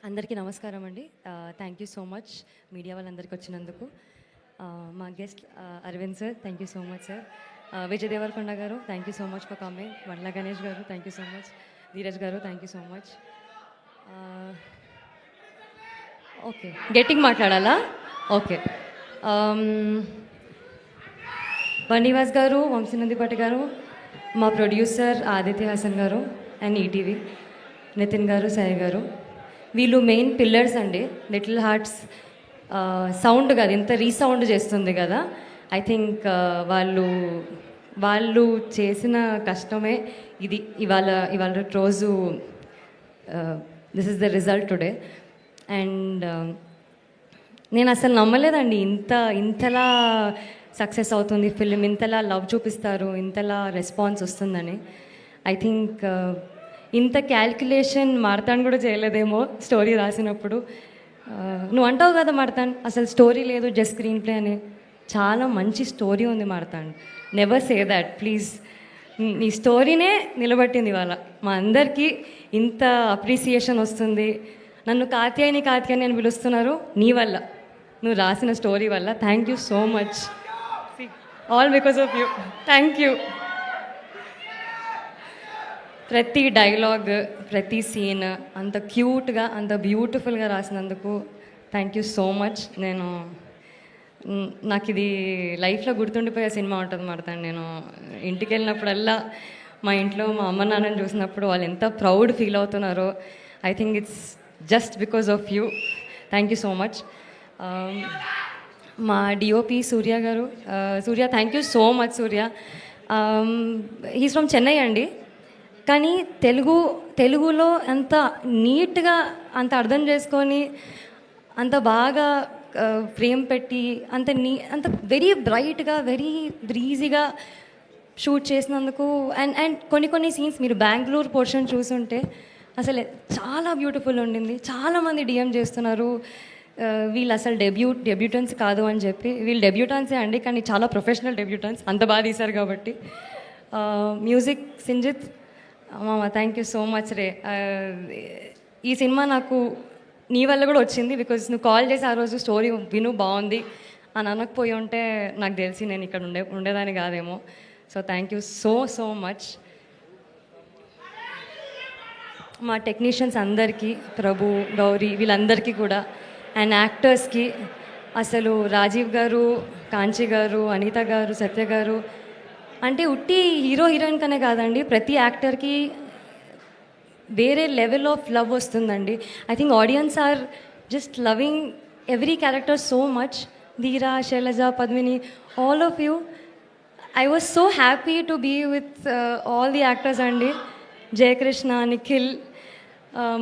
అందరికీ నమస్కారం అండి. Thank you so much media వాళ్ళందరికీ వచ్చినందుకు. మా guest Arvind sir, thank you so much sir. Vijay Deverakonda garu, thank you so much for coming. Bandla Ganesh garu, thank you so much. Dheeraj garu, thank you so much. Okay, గట్టిగా మాట్లాడాలా? Okay. Bunny Vas గారు, వంశీనందిపాటి గారు, మా ప్రొడ్యూసర్ ఆదిత్య హాసన్ గారు అండ్ ఈటీవీ నితిన్ గారు, సాయి గారు, వీళ్ళు మెయిన్ పిల్లర్స్ అండి. లిటిల్ హార్ట్స్ సౌండ్ కాదు, ఇంత రీసౌండ్ చేస్తుంది కదా. ఐ థింక్ వాళ్ళు చేసిన కష్టమే ఇది. ఇవాళ రోజు this is the result today. And నేను అసలు నమ్మలేదండి ఇంతలా సక్సెస్ అవుతుంది ఫిలిం, ఇంతలా లవ్ చూపిస్తారు, ఇంతలా రెస్పాన్స్ వస్తుందని. ఐ థింక్ ఇంత క్యాల్కులేషన్ మార్తాన్ కూడా చేయలేదేమో స్టోరీ రాసినప్పుడు. నువ్వు అంటావు కదా మార్తాన్, అసలు స్టోరీ లేదు, జస్ట్ స్క్రీన్ ప్లే అని. చాలా మంచి స్టోరీ ఉంది Marthand. Never say that please. నీ స్టోరీనే నిలబట్టింది ఇవాళ. మా అందరికీ ఇంత అప్రిసియేషన్ వస్తుంది. నన్ను కాత్యాయని అని పిలుస్తున్నారు నీ వల్ల, నువ్వు రాసిన స్టోరీ వల్ల. Thank you so much. All because of you. Thank you. ప్రతి డైలాగ్, ప్రతి సీన్ అంత క్యూట్గా, అంత బ్యూటిఫుల్గా రాసినందుకు థ్యాంక్ యూ సో మచ్. నాకు ఇది లైఫ్లో గుర్తుండిపోయే సినిమా ఉంటుంది మాడతాను. నేను ఇంటికి వెళ్ళినప్పుడల్లా మా ఇంట్లో మా అమ్మ నాన్నని చూసినప్పుడు వాళ్ళు ఎంత ప్రౌడ్ ఫీల్ అవుతున్నారో. I think it's just because of you. Thank you so much. మా DOP Surya garu, Surya thank you so much. Surya he's from Chennai అండి, కానీ తెలుగులో అంత నీట్గా, అంత అర్థం చేసుకొని, అంత బాగా ఫ్రేమ్ పెట్టి, అంత వెరీ బ్రైట్గా, వెరీ బ్రీజీగా షూట్ చేసినందుకు. అండ్ కొన్ని సీన్స్ మీరు బెంగళూరు పోర్షన్ చూసుంటే అసలు చాలా బ్యూటిఫుల్ ఉండింది. చాలామంది డిఎం చేస్తున్నారు వీళ్ళు అసలు డెబ్యూటెన్స్ కాదు అని చెప్పి. వీళ్ళు డెబ్యూటాన్సే అండి, కానీ చాలా ప్రొఫెషనల్ డెబ్యూటెన్స్, అంత బాగా తీశారు కాబట్టి. మ్యూజిక్ సింజిత్ మామ, థ్యాంక్ యూ సో మచ్ రే. ఈ సినిమా నాకు నీ వల్ల కూడా వచ్చింది, బికాజ్ నువ్వు కాల్ చేసి ఆ రోజు స్టోరీ విను బాగుంది అని అనకపోయి ఉంటే నాకు తెలిసి నేను ఇక్కడ ఉండేదాన్ని కాదేమో. So thank you so much. మా టెక్నీషియన్స్ అందరికీ, ప్రభు, గౌరీ, వీళ్ళందరికీ కూడా, అండ్ యాక్టర్స్కి అసలు రాజీవ్ గారు, కాంచి గారు, అనిత గారు, సత్య గారు, అంటే ఉట్టి హీరో హీరోయిన్ కనే కాదండి, ప్రతి యాక్టర్కి వేరే లెవెల్ ఆఫ్ లవ్ వస్తుందండి. I think audience are just loving every character so much. Dheera, Shailaja, Padmini, all of you. I was so happy to be with all the actors అండి. జయకృష్ణ, నిఖిల్,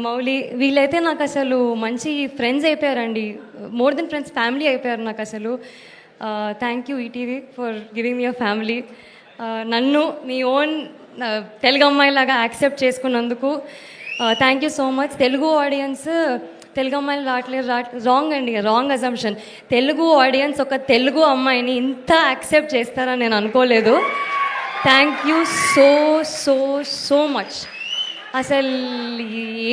మౌలి, వీళ్ళైతే నాకు అసలు మంచి ఫ్రెండ్స్ అయిపోయారండి. మోర్ దెన్ ఫ్రెండ్స్, ఫ్యామిలీ అయిపోయారు నాకు అసలు. Thank you ETV for giving me a family. నన్ను మీ ఓన్ తెలుగు అమ్మాయిలాగా యాక్సెప్ట్ చేసుకున్నందుకు thank you so much. Telugu audience Telugu అమ్మాయిలు రావట్లేదు రాంగ్ అండి, రాంగ్ అజంప్షన్. తెలుగు ఆడియన్స్ ఒక తెలుగు అమ్మాయిని ఇంత యాక్సెప్ట్ చేస్తారని నేను అనుకోలేదు. Thank you so much. అసలు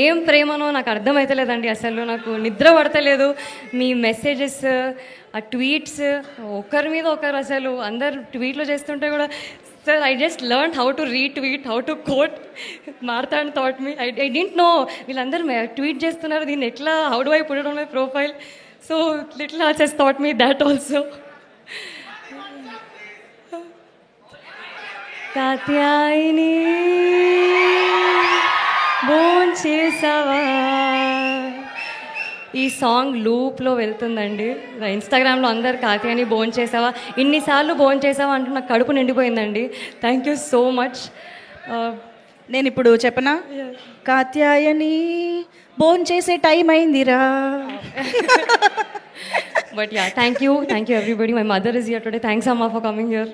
ఏం ప్రేమనో నాకు అర్థమవుతలేదండి. అసలు నాకు నిద్ర పడతలేదు. మీ మెసేజెస్, ఆ ట్వీట్స్, ఒకరి మీద ఒకరు అసలు అందరు ట్వీట్లు చేస్తుంటే కూడా, sir I just learn how to retweet, how to quote. Marthand taught me, I didn't know వీళ్ళందరూ ట్వీట్ చేస్తున్నారు, దీన్ని ఎట్లా, how do I put it on my profile. So Little Hearts he's taught me that also. Katyayani భోంచేసావా, ఈ song లూప్లో వెళ్తుందండి. ఇన్స్టాగ్రామ్లో అందరు కాత్యాయని భోంచేసావా, ఇన్నిసార్లు భోంచేసావా అంటూ నాకు కడుపు నిండిపోయిందండి. Thank you so much. నేను ఇప్పుడు చెప్పనా, కాత్యాయని భోంచేసే టైం అయిందిరా. But yeah, thank you everybody. My mother is here today. Thanks అమ్మా ఫర్ కమింగ్ హియర్.